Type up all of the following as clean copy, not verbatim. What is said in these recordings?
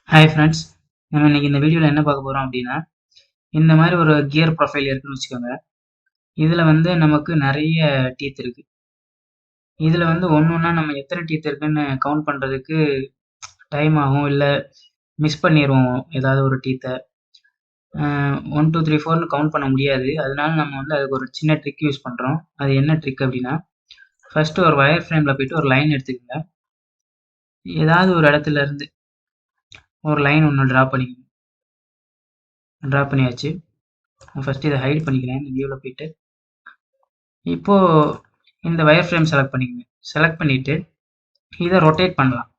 Hi friends, நம்ம இன்னைக்கு இந்த வீடியோவில் என்ன பார்க்க போகிறோம் அப்படின்னா, இந்த மாதிரி ஒரு கியர் ப்ரொஃபைல் இருக்குன்னு வச்சுக்கோங்க. இதில் வந்து நமக்கு நிறைய டீத் இருக்கு. இதில் வந்து ஒன்று ஒன்றா நம்ம எத்தனை டீத் இருக்குன்னு கவுண்ட் பண்ணுறதுக்கு டைம் ஆகும், இல்லை மிஸ் பண்ணிடுவோம் ஏதாவது ஒரு டீத்தை. 1 2 3 4ன்னு கவுண்ட் பண்ண முடியாது. அதனால நம்ம வந்து அதுக்கு ஒரு சின்ன ட்ரிக் யூஸ் பண்ணுறோம். அது என்ன ட்ரிக் அப்படின்னா, ஃபஸ்ட்டு ஒரு வயர் ஃப்ரேமில் போயிட்டு ஒரு லைன் எடுத்துக்கோங்க. ஏதாவது ஒரு இடத்துல இருந்து ஒரு லைன் ஒன்று ட்ரா பண்ணியாச்சு. ஃபஸ்ட்டு இதை ஹைட் பண்ணிக்கிறேன் இந்த வியூவில் போயிட்டு. இப்போது இந்த வயர் ஃப்ரேம் செலக்ட் பண்ணிக்கோங்க. செலக்ட் பண்ணிவிட்டு இதை ரொட்டேட் பண்ணலாம்.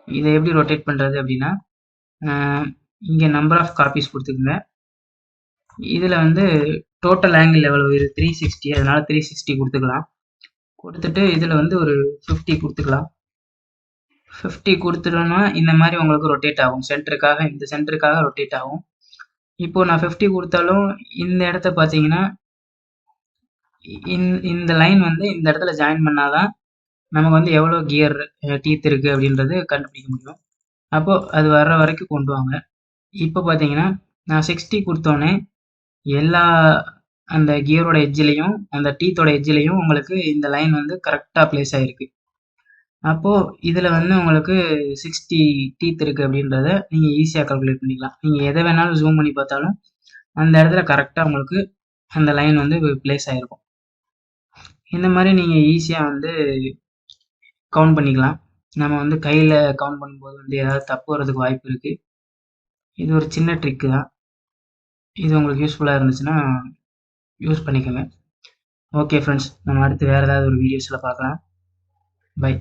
இதை எப்படி ரொட்டேட் பண்ணுறது அப்படின்னா, இங்கே நம்பர் ஆஃப் காப்பீஸ் கொடுத்துக்குங்க. இதில் வந்து டோட்டல் ஆங்கிள் எவ்வளோ இது 360, அதனால 360 கொடுத்துக்கலாம். கொடுத்துட்டு இதில் வந்து ஒரு 50 கொடுத்துக்கலாம். 50 கொடுத்துட்டோன்னா இந்த மாதிரி உங்களுக்கு ரொட்டேட் ஆகும். இந்த சென்டருக்காக ரொட்டேட் ஆகும். இப்போது நான் 50 கொடுத்தாலும் இந்த இடத்த பார்த்தீங்கன்னா, இந்த லைன் வந்து இந்த இடத்துல ஜாயின் பண்ணாதான் நமக்கு வந்து எவ்வளோ கியர் டீத் இருக்குது அப்படின்றது கண்டுபிடிக்க முடியும். அப்போது அது வர்ற வரைக்கும் கொண்டு வாங்க. இப்போ பார்த்தீங்கன்னா நான் 60 கொடுத்தோன்னே எல்லா அந்த கியரோட எட்ஜ்லேயும் அந்த டீத்தோட எட்ஜ்லேயும் உங்களுக்கு இந்த லைன் வந்து கரெக்டாக ப்ளேஸ் ஆகிருக்கு. அப்போது இதில் வந்து உங்களுக்கு 60 டீத் இருக்குது அப்படின்றத நீங்கள் ஈஸியாக கால்குலேட் பண்ணிக்கலாம். நீங்கள் எதை வேணாலும் ஜூம் பண்ணி பார்த்தாலும் அந்த இடத்துல கரெக்டாக உங்களுக்கு அந்த லைன் வந்து ப்ளேஸ் ஆகிருக்கும். இந்த மாதிரி நீங்கள் ஈஸியாக வந்து கவுண்ட் பண்ணிக்கலாம். நம்ம வந்து கையில் கவுண்ட் பண்ணும்போது வந்து ஏதாவது தப்பு வர்றதுக்கு வாய்ப்பு இருக்குது. இது ஒரு சின்ன ட்ரிக்கு தான். இது உங்களுக்கு யூஸ்ஃபுல்லாக இருந்துச்சுன்னா யூஸ் பண்ணிக்கோங்க. ஓகே ஃப்ரெண்ட்ஸ், நம்ம அடுத்து வேறு ஏதாவது ஒரு வீடியோஸில் பார்க்கலாம். பை.